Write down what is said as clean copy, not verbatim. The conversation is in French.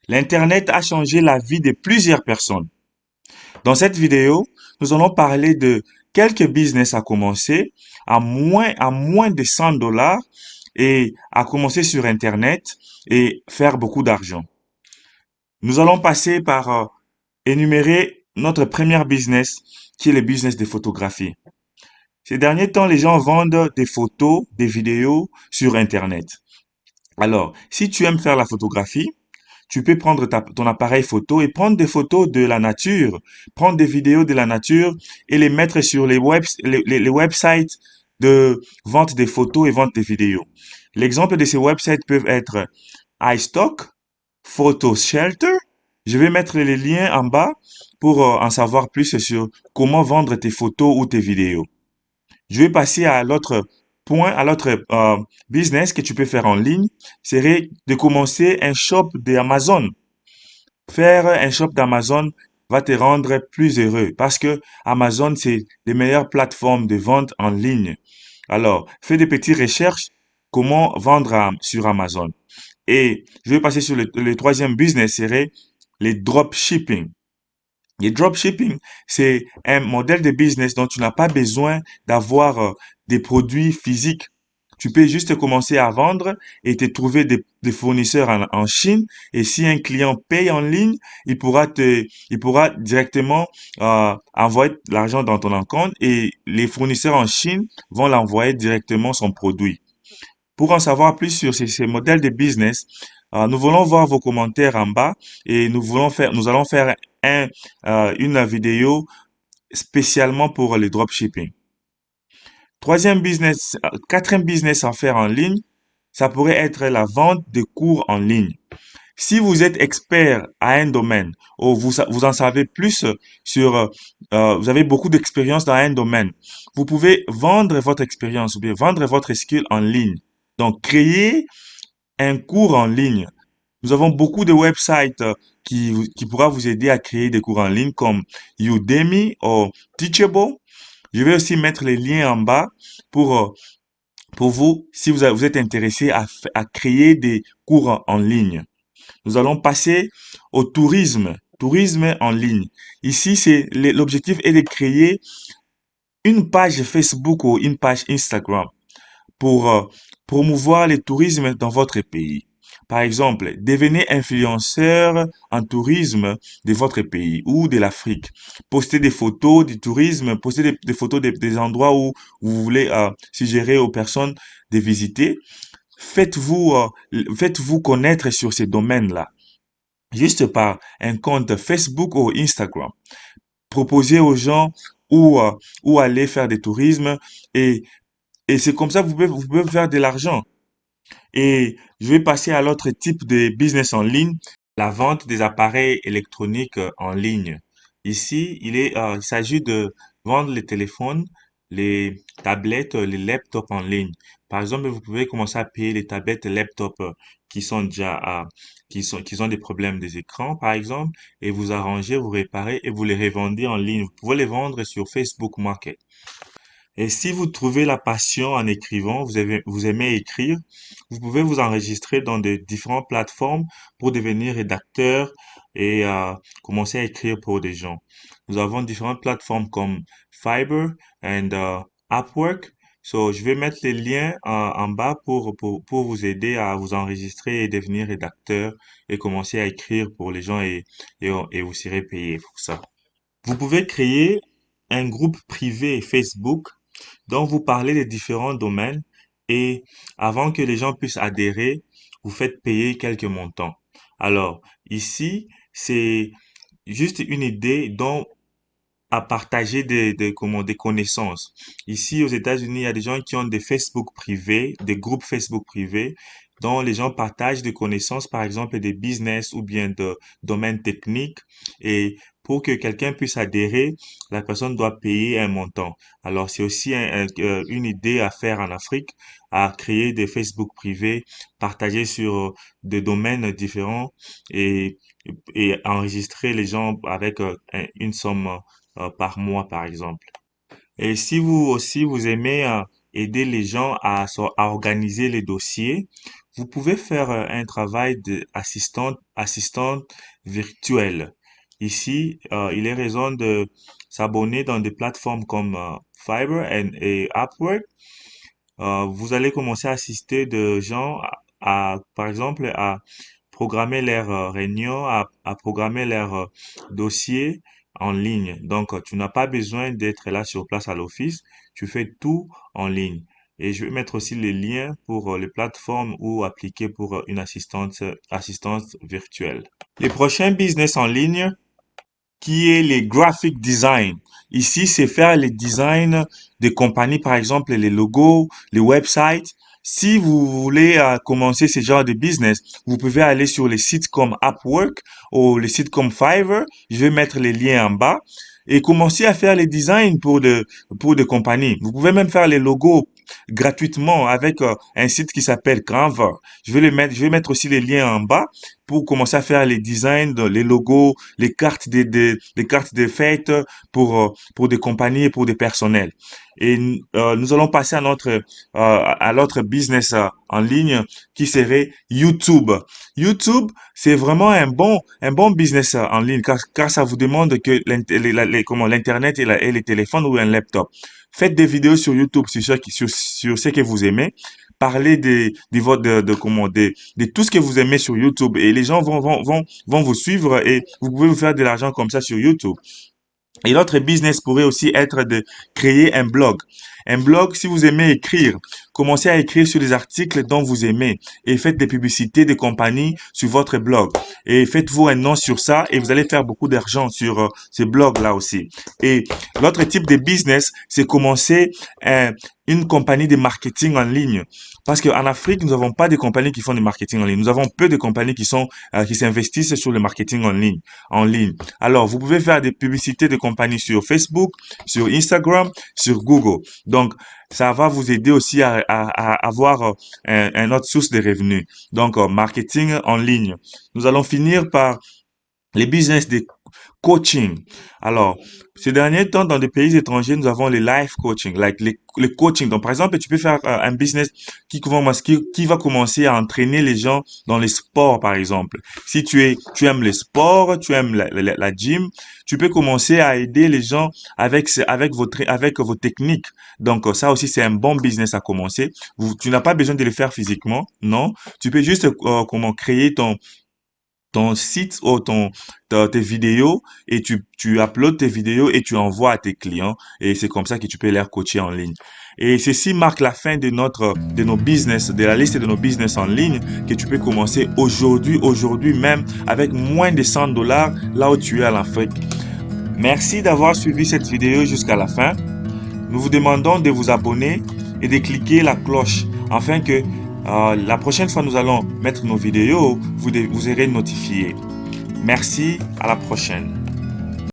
L'Internet a changé la vie de plusieurs personnes. Dans cette vidéo, nous allons parler de quelques business à commencer à moins de 100 dollars et à commencer sur Internet et faire beaucoup d'argent. Nous allons passer par énumérer notre premier business qui est le business de photographie. Ces derniers temps, les gens vendent des photos, des vidéos sur Internet. Alors, si tu aimes faire la photographie, tu peux prendre ton appareil photo et prendre des photos de la nature, prendre des vidéos de la nature et les mettre sur les websites de vente des photos et vente des vidéos. L'exemple de ces websites peuvent être iStock, Photo Shelter. Je vais mettre les liens en bas pour en savoir plus sur comment vendre tes photos ou tes vidéos. Je vais passer à l'autre point, à l'autre business que tu peux faire en ligne, serait de commencer un shop d'Amazon. Faire un shop d'Amazon va te rendre plus heureux parce que Amazon, c'est les meilleures plateformes de vente en ligne. Alors, fais des petites recherches, comment vendre sur Amazon. Et je vais passer sur le troisième business, serait les dropshipping. Les dropshipping, c'est un modèle de business dont tu n'as pas besoin d'avoir des produits physiques. Tu peux juste commencer à vendre et te trouver des fournisseurs en Chine. Et si un client paye en ligne, il pourra directement envoyer l'argent dans ton compte et les fournisseurs en Chine vont l'envoyer directement son produit. Pour en savoir plus sur ces modèles de business, nous voulons voir vos commentaires en bas et nous allons faire une vidéo spécialement pour le dropshipping. Quatrième business à faire en ligne, ça pourrait être la vente de cours en ligne. Si vous êtes expert à un domaine ou vous en savez plus vous avez beaucoup d'expérience dans un domaine, vous pouvez vendre votre expérience ou bien vendre votre skill en ligne. Donc, créer un cours en ligne. Nous avons beaucoup de websites qui pourra vous aider à créer des cours en ligne comme Udemy ou Teachable. Je vais aussi mettre les liens en bas pour, euh, pour vous si vous êtes intéressé à créer des cours en ligne. Nous allons passer au tourisme en ligne. Ici, l'objectif est de créer une page Facebook ou une page Instagram pour promouvoir le tourisme dans votre pays. Par exemple, devenez influenceur en tourisme de votre pays ou de l'Afrique. Postez des photos du tourisme, postez des photos des endroits où vous voulez suggérer aux personnes de visiter. Faites-vous connaître sur ces domaines-là, juste par un compte Facebook ou Instagram. Proposez aux gens où, où aller faire des tourismes et et c'est comme ça que vous pouvez faire de l'argent. Et je vais passer à l'autre type de business en ligne, la vente des appareils électroniques en ligne. Ici, il s'agit de vendre les téléphones, les tablettes, les laptops en ligne. Par exemple, vous pouvez commencer à payer les tablettes et laptops qui sont déjà, qui ont des problèmes des écrans, par exemple, et vous arrangez, vous réparez et vous les revendez en ligne. Vous pouvez les vendre sur Facebook Market. Et si vous trouvez la passion en écrivant, vous aimez écrire, vous pouvez vous enregistrer dans de différentes plateformes pour devenir rédacteur et commencer à écrire pour des gens. Nous avons différentes plateformes comme Fiverr and Upwork. So, je vais mettre les liens en bas pour vous aider à vous enregistrer et devenir rédacteur et commencer à écrire pour les gens et vous serez payé pour ça. Vous pouvez créer un groupe privé Facebook dont vous parlez des différents domaines et avant que les gens puissent adhérer, vous faites payer quelques montants. Alors, ici, c'est juste une idée dont à partager des connaissances. Ici, aux États-Unis, il y a des gens qui ont des Facebook privés, des groupes Facebook privés, dont les gens partagent des connaissances, par exemple, des business ou bien de domaines techniques. Et pour que quelqu'un puisse adhérer, la personne doit payer un montant. Alors, c'est aussi une idée à faire en Afrique, à créer des Facebook privés, partagés sur des domaines différents et, et enregistrer les gens avec une somme par mois, par exemple. Et si vous aussi, vous aimez aider les gens à organiser les dossiers, vous pouvez faire un travail assistante virtuelle. Ici, il est raison de s'abonner dans des plateformes comme Fiverr et Upwork. Vous allez commencer à assister de gens par exemple, à programmer leurs réunions, à programmer leurs dossiers en ligne. Donc, tu n'as pas besoin d'être là sur place à l'office. Tu fais tout en ligne. Et je vais mettre aussi les liens pour les plateformes ou appliquer pour une assistance virtuelle. Les prochains business en ligne, qui est les graphic design. Ici, c'est faire les designs des compagnies, par exemple les logos, les websites. Si vous voulez commencer ce genre de business, vous pouvez aller sur les sites comme Upwork ou les sites comme Fiverr. Je vais mettre les liens en bas et commencer à faire les designs pour des compagnies. Vous pouvez même faire les logos gratuitement avec un site qui s'appelle Canva. Je vais mettre aussi les liens en bas pour commencer à faire les designs, les logos, les cartes les cartes de fête pour des compagnies et pour des personnels. Et nous allons passer à l'autre business en ligne qui serait YouTube. YouTube, c'est vraiment un bon business en ligne car ça vous demande que l'internet et les téléphones ou un laptop. Faites des vidéos sur YouTube sur ce que vous aimez. Parlez de tout ce que vous aimez sur YouTube et les gens vont vous suivre et vous pouvez vous faire de l'argent comme ça sur YouTube. Et l'autre business pourrait aussi être de créer un blog. Un blog, si vous aimez écrire, commencez à écrire sur les articles dont vous aimez et faites des publicités de compagnies sur votre blog. Et faites-vous un nom sur ça et vous allez faire beaucoup d'argent sur ce blog-là aussi. Et l'autre type de business, c'est commencer une compagnie de marketing en ligne. Parce qu'en Afrique, nous n'avons pas de compagnies qui font du marketing en ligne. Nous avons peu de compagnies qui s'investissent sur le marketing en ligne. Alors, vous pouvez faire des publicités de compagnies sur Facebook, sur Instagram, sur Google. Donc, ça va vous aider aussi à avoir une autre source de revenus. Donc, marketing en ligne. Nous allons finir par les business de coaching. Alors, ces derniers temps, dans des pays étrangers, nous avons les life coaching, les coaching. Donc, par exemple, tu peux faire un business qui va commencer à entraîner les gens dans les sports, par exemple. Si tu aimes les sports, tu aimes la gym, tu peux commencer à aider les gens avec vos techniques. Donc, ça aussi, c'est un bon business à commencer. Tu n'as pas besoin de le faire physiquement, non. Tu peux juste comment créer ton site ou tes vidéos et tu uploads tes vidéos et tu envoies à tes clients et c'est comme ça que tu peux les coacher en ligne. Et ceci marque la fin de nos business, de la liste de nos business en ligne que tu peux commencer aujourd'hui même avec moins de $100 là où tu es en Afrique. Merci d'avoir suivi cette vidéo jusqu'à la fin. Nous vous demandons de vous abonner et de cliquer la cloche afin que la prochaine fois nous allons mettre nos vidéos, vous serez notifié. Merci, à la prochaine.